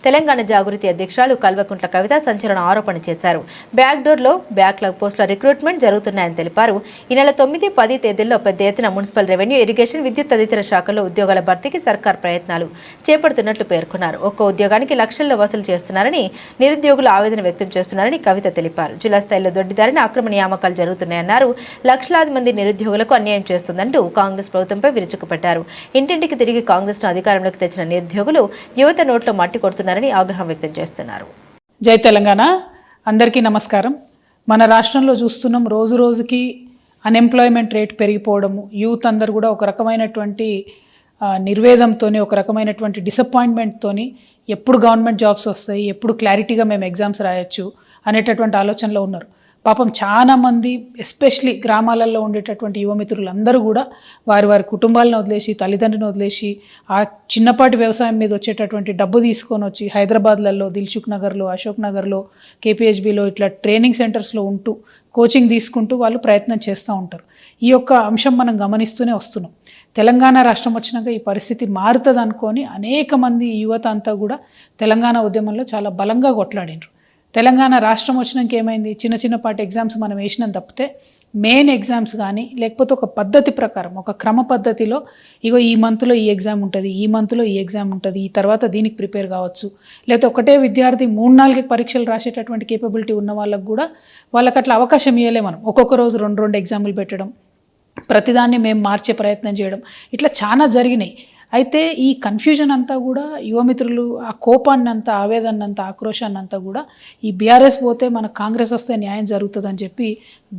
తెలంగాణ జాగృతి అధ్యక్షురాలు కల్వకుంట్ల కవిత సంచలన ఆరోపణ చేశారు. బ్యాక్డోర్లో బ్యాక్లాగ్ పోస్టుల రిక్రూట్మెంట్ జరుగుతున్నాయని తెలిపారు. ఈ నెల 9, 10 తేదీల్లో పెద్ద ఎత్తున మున్సిపల్ రెవెన్యూ, ఇరిగేషన్, విద్యుత్ తదితర శాఖల్లో ఉద్యోగాల భర్తీకి సర్కార్ ప్రయత్నాలు చేపడుతున్నట్లు పేర్కొన్నారు. ఒక్క ఉద్యోగానికి లక్షల్లో వసూలు చేస్తున్నారని నిరుద్యోగులు ఆవేదన వ్యక్తం చేస్తున్నారని కవిత తెలిపారు. జిల్లా స్థాయిలో దొడ్డిదారిన అక్రమ నియామకాలు జరుగుతున్నాయన్నారు. లక్షలాది మంది నిరుద్యోగులకు అన్యాయం చేస్తుందంటూ కాంగ్రెస్ ప్రభుత్వంపై విరుచుకుపట్టారు. ఇంటింటికి తిరిగి కాంగ్రెస్ ను అధికారంలోకి తెచ్చిన నిరుద్యోగులు యువత నోట్లో మట్టి కొడుతున్నారని ఆగ్రహం వ్యక్తం చేస్తున్నారు. జై తెలంగాణ. అందరికీ నమస్కారం. మన రాష్ట్రంలో చూస్తున్నాం, రోజు రోజుకి అన్ఎంప్లాయ్మెంట్ రేట్ పెరిగిపోవడము, యూత్ అందరు కూడా ఒక రకమైనటువంటి నిర్వేదంతోని, ఒక రకమైనటువంటి డిసప్పాయింట్మెంట్తోని ఎప్పుడు గవర్నమెంట్ జాబ్స్ వస్తాయి, ఎప్పుడు క్లారిటీగా మేము ఎగ్జామ్స్ రాయొచ్చు అనేటటువంటి ఆలోచనలో ఉన్నారు. పాపం చాలామంది ఎస్పెషలీ గ్రామాలలో ఉండేటటువంటి యువమిత్రులందరూ కూడా వారి వారి కుటుంబాలను వదిలేసి, తల్లిదండ్రులను వదిలేసి, ఆ చిన్నపాటి వ్యవసాయం మీద వచ్చేటటువంటి డబ్బు తీసుకొని వచ్చి హైదరాబాద్లలో, దిల్సుఖ్ నగర్లో, అశోక్ నగర్లో, కేపీహెచ్బీలో ఇట్లా ట్రైనింగ్ సెంటర్స్లో ఉంటూ కోచింగ్ తీసుకుంటూ వాళ్ళు ప్రయత్నం చేస్తూ ఉంటారు. ఈ యొక్క అంశం మనం గమనిస్తూనే వస్తున్నాం. తెలంగాణ రాష్ట్రం వచ్చినాక ఈ పరిస్థితి మారుతుంది అనుకొని అనేక మంది యువత అంతా కూడా తెలంగాణ ఉద్యమంలో చాలా బలంగా కొట్లాడినారు. తెలంగాణ రాష్ట్రం వచ్చినాక ఏమైంది, చిన్న చిన్నపాటి ఎగ్జామ్స్ మనం వేసినాం తప్పితే మెయిన్ ఎగ్జామ్స్ కానీ, లేకపోతే ఒక పద్ధతి ప్రకారం, ఒక క్రమ పద్ధతిలో ఇగో ఈ మంత్లో ఈ ఎగ్జామ్ ఉంటుంది, ఈ మంత్లో ఈ ఎగ్జామ్ ఉంటుంది, ఈ తర్వాత దీనికి ప్రిపేర్ కావచ్చు, లేకపోతే ఒకటే విద్యార్థి 3-4 పరీక్షలు రాసేటటువంటి కేపబిలిటీ ఉన్న వాళ్ళకు కూడా వాళ్ళకి అట్లా అవకాశం ఇవ్వలే. మనం ఒక్కొక్క రోజు 2 ఎగ్జాములు పెట్టడం, ప్రతిదాన్ని మేము మార్చే ప్రయత్నం చేయడం, ఇట్లా చాలా జరిగినాయి. అయితే ఈ కన్ఫ్యూజన్ అంతా కూడా యువమిత్రులు ఆ కోపాన్ని అంతా, ఆవేదన అంతా, ఆక్రోశాన్ని అంతా కూడా ఈ బీఆర్ఎస్ పోతే మన కాంగ్రెస్ వస్తే న్యాయం జరుగుతుందని చెప్పి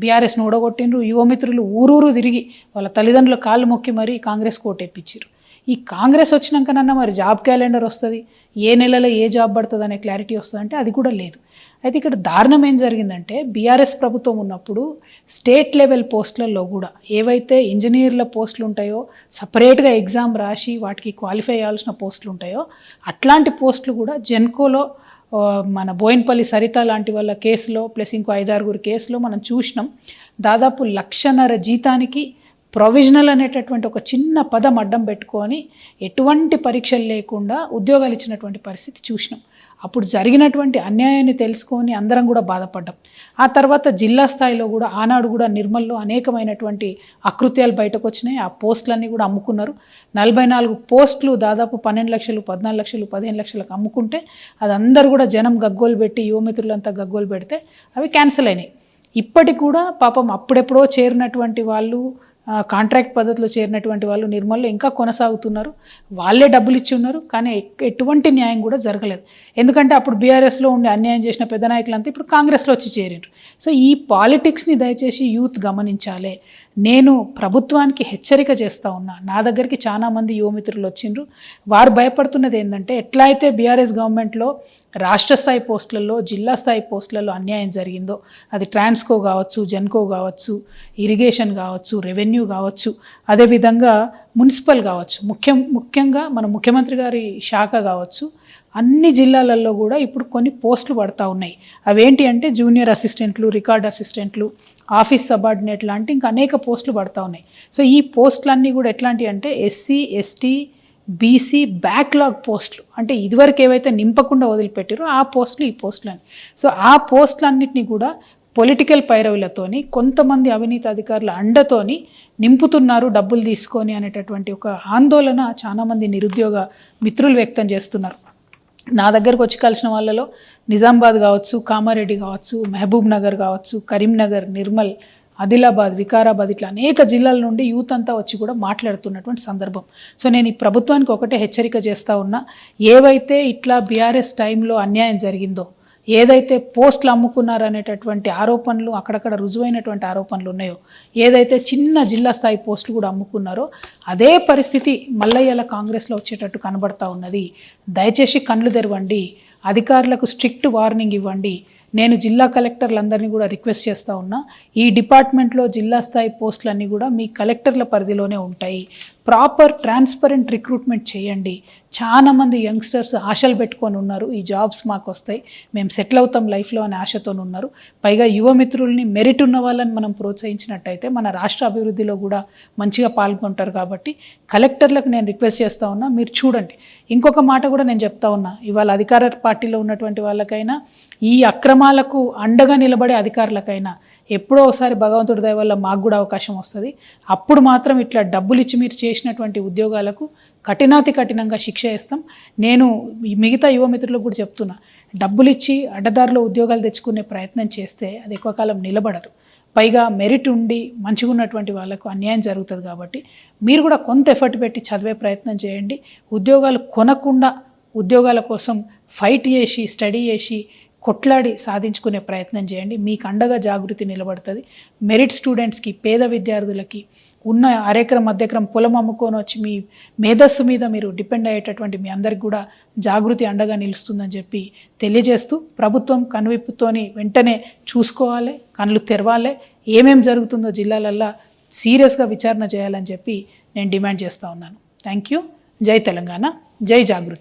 బీఆర్ఎస్ను ఓడగొట్టిండ్రు. యువమిత్రులు ఊరూరు తిరిగి వాళ్ళ తల్లిదండ్రుల కాళ్ళు మొక్కి మరీ కాంగ్రెస్ కోటెప్పించారు. ఈ కాంగ్రెస్ వచ్చినాకనన్నా మరి జాబ్ క్యాలెండర్ వస్తుంది, ఏ నెలలో ఏ జాబ్ పడుతుంది అనే క్లారిటీ వస్తుందంటే అది కూడా లేదు. అయితే ఇక్కడ దారుణం ఏం జరిగిందంటే, బీఆర్ఎస్ ప్రభుత్వం ఉన్నప్పుడు స్టేట్ లెవెల్ పోస్టులలో కూడా ఏవైతే ఇంజనీర్ల పోస్టులు ఉంటాయో, సపరేట్గా ఎగ్జామ్ రాసి వాటికి క్వాలిఫై అయ్యాల్సిన పోస్టులు ఉంటాయో, అట్లాంటి పోస్టులు కూడా జెన్కోలో మన బోయిన్పల్లి సరిత లాంటి వాళ్ళ కేసులో ప్లస్ ఇంకో 5-6 కేసులో మనం చూసినాం. దాదాపు 1,50,000 జీతానికి ప్రొవిజనల్ అనేటటువంటి ఒక చిన్న పదం అడ్డం పెట్టుకొని ఎటువంటి పరీక్షలు లేకుండా ఉద్యోగాలు ఇచ్చినటువంటి పరిస్థితి చూసినాం. అప్పుడు జరిగినటువంటి అన్యాయాన్ని తెలుసుకొని అందరం కూడా బాధపడ్డాం. ఆ తర్వాత జిల్లా స్థాయిలో కూడా ఆనాడు కూడా నిర్మల్లో అనేకమైనటువంటి అకృత్యాలు బయటకు వచ్చినాయి. ఆ పోస్టులన్నీ కూడా అమ్ముకున్నారు. 44 పోస్టులు దాదాపు 12 లక్షలు, 14 లక్షలు, 15 లక్షలకు అమ్ముకుంటే అది అందరూ కూడా జనం గగ్గోలు పెట్టి, యువమిత్రులంతా గగ్గోలు పెడితే అవి క్యాన్సిల్ అయినాయి. ఇప్పటికి కూడా పాపం అప్పుడెప్పుడో చేరినటువంటి వాళ్ళు, కాంట్రాక్ట్ పద్ధతిలో చేరినటువంటి వాళ్ళు నిర్మల్లో ఇంకా కొనసాగుతున్నారు. వాళ్ళే డబ్బులు ఇచ్చి ఉన్నారు, కానీ ఎటువంటి న్యాయం కూడా జరగలేదు. ఎందుకంటే అప్పుడు బీఆర్ఎస్లో ఉండి అన్యాయం చేసిన పెద్ద నాయకులంతా ఇప్పుడు కాంగ్రెస్లో వచ్చి చేరిండ్రు. సో ఈ పాలిటిక్స్ని దయచేసి యూత్ గమనించాలి. నేను ప్రభుత్వానికి హెచ్చరిక చేస్తూ ఉన్నా. నా దగ్గరికి చాలామంది యువమిత్రులు వచ్చిండ్రు. వారు భయపడుతున్నది ఏంటంటే, ఎట్లా అయితే బీఆర్ఎస్ గవర్నమెంట్లో రాష్ట్ర స్థాయి పోస్టులలో, జిల్లా స్థాయి పోస్టులలో అన్యాయం జరిగిందో, అది ట్రాన్స్కో కావచ్చు, జెన్కో కావచ్చు, ఇరిగేషన్ కావచ్చు, రెవెన్యూ కావచ్చు, అదేవిధంగా మున్సిపల్ కావచ్చు, ముఖ్యంగా మన ముఖ్యమంత్రి గారి శాఖ కావచ్చు, అన్ని జిల్లాలలో కూడా ఇప్పుడు కొన్ని పోస్టులు పడతా ఉన్నాయి. అవేంటి అంటే జూనియర్ అసిస్టెంట్లు, రికార్డ్ అసిస్టెంట్లు, ఆఫీస్ సబార్డినేట్ లాంటి ఇంకా అనేక పోస్టులు పడతా ఉన్నాయి. సో ఈ పోస్టులన్నీ కూడా ఎట్లాంటివి అంటే ఎస్సీ, ఎస్టీ, బీసీ బ్యాక్లాగ్ పోస్టులు, అంటే ఇదివరకు ఏవైతే నింపకుండా వదిలిపెట్టారో ఆ పోస్టులు, ఈ పోస్టులని. సో ఆ పోస్టులన్నింటినీ కూడా పొలిటికల్ పైరవులతోని, కొంతమంది అవినీతి అధికారుల అండతోని నింపుతున్నారు డబ్బులు తీసుకొని అనేటటువంటి ఒక ఆందోళన చాలామంది నిరుద్యోగ మిత్రులు వ్యక్తం చేస్తున్నారు. నా దగ్గరకు వచ్చి కలిసిన వాళ్ళలో నిజామాబాద్ కావచ్చు, కామారెడ్డి కావచ్చు, మహబూబ్ నగర్ కావచ్చు, కరీంనగర్, నిర్మల్, ఆదిలాబాద్, వికారాబాద్, ఇట్లా అనేక జిల్లాల నుండి యూత్ అంతా వచ్చి కూడా మాట్లాడుతున్నటువంటి సందర్భం. సో నేను ఈ ప్రభుత్వానికి ఒకటే హెచ్చరిక చేస్తూ ఉన్నా. ఏవైతే ఇట్లా బీఆర్ఎస్ టైంలో అన్యాయం జరిగిందో, ఏదైతే పోస్టులు అమ్ముకున్నారనేటటువంటి ఆరోపణలు, అక్కడక్కడ రుజువైనటువంటి ఆరోపణలు ఉన్నాయో, ఏదైతే చిన్న జిల్లా స్థాయి పోస్టులు కూడా అమ్ముకున్నారో, అదే పరిస్థితి మల్లయ్యల కాంగ్రెస్లో వచ్చేటట్టు కనబడతా ఉన్నది. దయచేసి కళ్ళు తెరవండి, అధికారులకు స్ట్రిక్ట్ వార్నింగ్ ఇవ్వండి. నేను జిల్లా కలెక్టర్లందరినీ కూడా రిక్వెస్ట్ చేస్తూ ఉన్నా, ఈ డిపార్ట్మెంట్లో జిల్లా స్థాయి పోస్టులన్నీ కూడా మీ కలెక్టర్ల పరిధిలోనే ఉంటాయి. ప్రాపర్ ట్రాన్స్పరెంట్ రిక్రూట్మెంట్ చేయండి. చాలామంది యంగ్స్టర్స్ ఆశలు పెట్టుకొని ఉన్నారు, ఈ జాబ్స్ మాకు వస్తాయి, మేము సెటిల్ అవుతాం లైఫ్లో అనే ఆశతో ఉన్నారు. పైగా యువమిత్రుల్ని, మెరిట్ ఉన్న వాళ్ళని మనం ప్రోత్సహించినట్టయితే మన రాష్ట్ర అభివృద్ధిలో కూడా మంచిగా పాల్గొంటారు. కాబట్టి కలెక్టర్లకు నేను రిక్వెస్ట్ చేస్తూ ఉన్నా, మీరు చూడండి. ఇంకొక మాట కూడా నేను చెప్తా ఉన్నా, ఇవాళ అధికార పార్టీలో ఉన్నటువంటి వాళ్ళకైనా, ఈ అక్రమాలకు అండగా నిలబడే అధికారులకైనా ఎప్పుడో ఒకసారి భగవంతుడి దయ వల్ల మాకు కూడా అవకాశం వస్తుంది. అప్పుడు మాత్రం ఇట్లా డబ్బులు ఇచ్చి మీరు చేసినటువంటి ఉద్యోగాలకు కఠినాతి కఠినంగా శిక్ష వేస్తాం. నేను మిగతా యువమిత్రులకు కూడా చెప్తున్నా, డబ్బులు ఇచ్చి అడ్డదారిలో ఉద్యోగాలు తెచ్చుకునే ప్రయత్నం చేస్తే అది ఎక్కువ కాలం నిలబడదు. పైగా మెరిట్ ఉండి మంచిగా ఉన్నటువంటి వాళ్ళకు అన్యాయం జరుగుతుంది. కాబట్టి మీరు కూడా కొంత ఎఫర్ట్ పెట్టి చదివే ప్రయత్నం చేయండి. ఉద్యోగాలు కొనకుండా ఉద్యోగాల కోసం ఫైట్ చేసి, స్టడీ చేసి, కొట్లాడి సాధించుకునే ప్రయత్నం చేయండి. మీకు అండగా జాగృతి నిలబడుతుంది. మెరిట్ స్టూడెంట్స్కి, పేద విద్యార్థులకి, ఉన్న అరెకరం మధ్యకరం పొలం అమ్ముకొని వచ్చి మీ మేధస్సు మీద మీరు డిపెండ్ అయ్యేటటువంటి మీ అందరికి కూడా జాగృతి అండగా నిలుస్తుందని చెప్పి తెలియజేస్తూ, ప్రభుత్వం కనువిప్పుతోని వెంటనే చూసుకోవాలి, కళ్ళు తెరవాలి, ఏమేం జరుగుతుందో జిల్లాలల్లో సీరియస్గా విచారణ చేయాలని చెప్పి నేను డిమాండ్ చేస్తూ ఉన్నాను. Thank you. జై తెలంగాణ, జై జాగృతి.